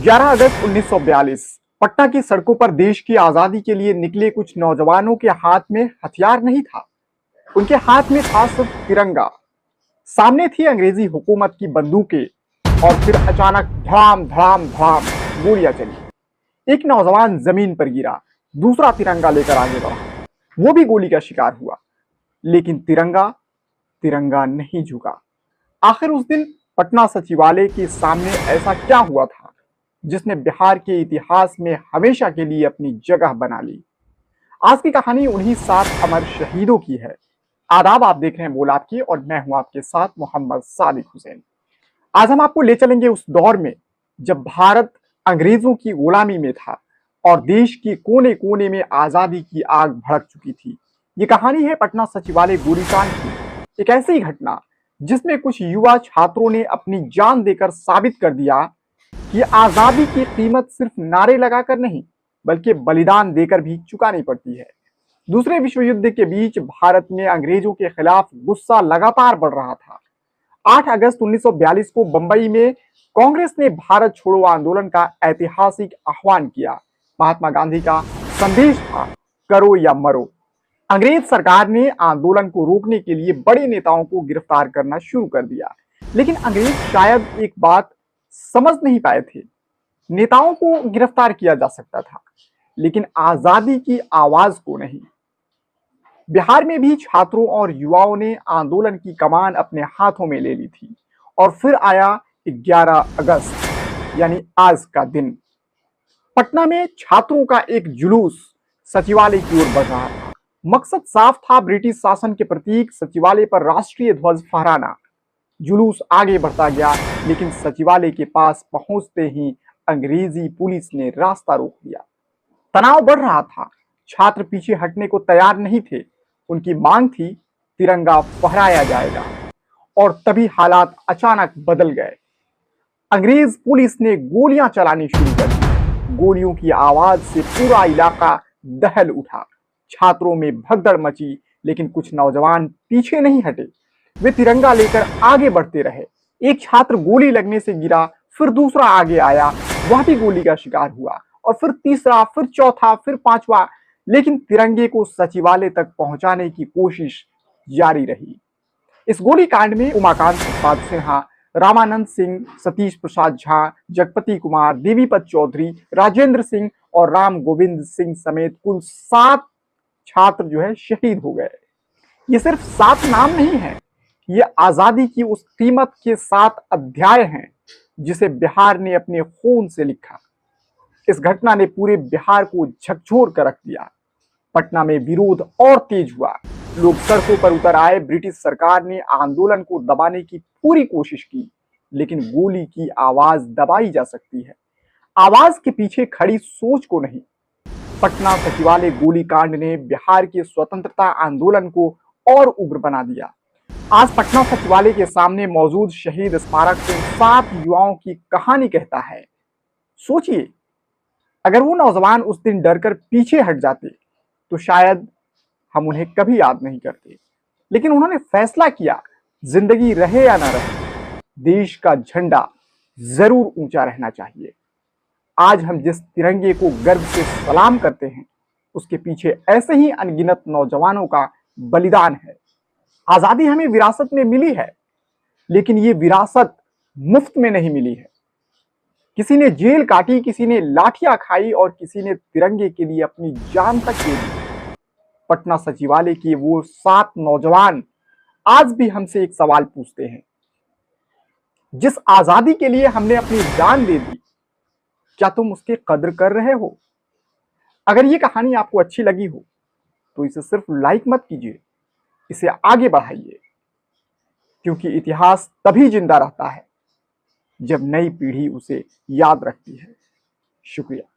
11 अगस्त 1942 पटना की सड़कों पर देश की आजादी के लिए निकले कुछ नौजवानों के हाथ में हथियार नहीं था। उनके हाथ में था सिर्फ तिरंगा। सामने थी अंग्रेजी हुकूमत की बंदूकें और फिर अचानक धड़ाम धड़ाम धड़ाम गोलियां चली। एक नौजवान जमीन पर गिरा, दूसरा तिरंगा लेकर आगे बढ़ा, वो भी गोली का शिकार हुआ। लेकिन तिरंगा तिरंगा नहीं झुका। आखिर उस दिन पटना सचिवालय के सामने ऐसा क्या हुआ था जिसने बिहार के इतिहास में हमेशा के लिए अपनी जगह बना ली। आज की कहानी उन्हीं 7 अमर शहीदों की है। आदाब, आप देख रहे हैं बोल आपकी और मैं हूं आपके साथ मोहम्मद सादिक हुसैन। आज हम आपको ले चलेंगे उस दौर में जब भारत अंग्रेजों की गुलामी में था और देश के कोने कोने में आजादी की आग भड़क चुकी थी। ये कहानी है पटना सचिवालय गोलीकांड की, एक ऐसी घटना जिसमें कुछ युवा छात्रों ने अपनी जान देकर साबित कर दिया कि आजादी की कीमत सिर्फ नारे लगाकर नहीं बल्कि बलिदान देकर भी चुकानी पड़ती है। दूसरे विश्व युद्ध के बीच भारत में अंग्रेजों के खिलाफ गुस्सा लगातार बढ़ रहा था। 8 अगस्त 1942 को बंबई में कांग्रेस ने भारत छोड़ो आंदोलन का ऐतिहासिक आह्वान किया। महात्मा गांधी का संदेश था, करो या मरो। अंग्रेज सरकार ने आंदोलन को रोकने के लिए बड़े नेताओं को गिरफ्तार करना शुरू कर दिया। लेकिन अंग्रेज शायद एक बात समझ नहीं पाए थे। नेताओं को गिरफ्तार किया जा सकता था लेकिन आजादी की आवाज को नहीं। बिहार में भी छात्रों और युवाओं ने आंदोलन की कमान अपने हाथों में ले ली थी और फिर आया 11 अगस्त यानी आज का दिन। पटना में छात्रों का एक जुलूस सचिवालय की ओर बढ़ रहा था। मकसद साफ था, ब्रिटिश शासन के प्रतीक सचिवालय पर राष्ट्रीय ध्वज फहराना। जुलूस आगे बढ़ता गया लेकिन सचिवालय के पास पहुंचते ही अंग्रेजी पुलिस ने रास्ता रोक दिया। तनाव बढ़ रहा था, छात्र पीछे हटने को तैयार नहीं थे। उनकी मांग थी तिरंगा फहराया जाएगा। और तभी हालात अचानक बदल गए। अंग्रेज पुलिस ने गोलियां चलानी शुरू कर दी। गोलियों की आवाज से पूरा इलाका दहल उठा। छात्रों में भगदड़ मची लेकिन कुछ नौजवान पीछे नहीं हटे। वे तिरंगा लेकर आगे बढ़ते रहे। एक छात्र गोली लगने से गिरा, फिर दूसरा आगे आया, वह भी गोली का शिकार हुआ और फिर तीसरा, फिर चौथा, फिर पांचवा। लेकिन तिरंगे को सचिवालय तक पहुंचाने की कोशिश जारी रही। इस गोलीकांड में उमाकांत प्रसाद सिन्हा, रामानंद सिंह, सतीश प्रसाद झा, जगपति कुमार, देवीपत चौधरी, राजेंद्र सिंह और राम गोविंद सिंह समेत कुल 7 छात्र जो है शहीद हो गए। ये सिर्फ 7 नाम नहीं है, ये आजादी की उस कीमत के 7 अध्याय हैं जिसे बिहार ने अपने खून से लिखा। इस घटना ने पूरे बिहार को झकझोर कर रख दिया। पटना में विरोध और तेज हुआ, लोग सड़कों पर उतर आए। ब्रिटिश सरकार ने आंदोलन को दबाने की पूरी कोशिश की लेकिन गोली की आवाज दबाई जा सकती है, आवाज के पीछे खड़ी सोच को नहीं। पटना सचिवालय गोलीकांड ने बिहार के स्वतंत्रता आंदोलन को और उग्र बना दिया। आज पटना सचिवालय के सामने मौजूद शहीद स्मारक से 7 युवाओं की कहानी कहता है। सोचिए, अगर वो नौजवान उस दिन डरकर पीछे हट जाते तो शायद हम उन्हें कभी याद नहीं करते। लेकिन उन्होंने फैसला किया, जिंदगी रहे या ना रहे, देश का झंडा जरूर ऊंचा रहना चाहिए। आज हम जिस तिरंगे को गर्व से सलाम करते हैं उसके पीछे ऐसे ही अनगिनत नौजवानों का बलिदान है। आजादी हमें विरासत में मिली है लेकिन ये विरासत मुफ्त में नहीं मिली है। किसी ने जेल काटी, किसी ने लाठियां खाई और किसी ने तिरंगे के लिए अपनी जान तक दे दी। पटना सचिवालय के वो 7 नौजवान आज भी हमसे एक सवाल पूछते हैं, जिस आजादी के लिए हमने अपनी जान दे दी, क्या तुम उसकी कद्र कर रहे हो? अगर ये कहानी आपको अच्छी लगी हो तो इसे सिर्फ लाइक मत कीजिए, इसे आगे बढ़ाइए, क्योंकि इतिहास तभी जिंदा रहता है जब नई पीढ़ी उसे याद रखती है। शुक्रिया।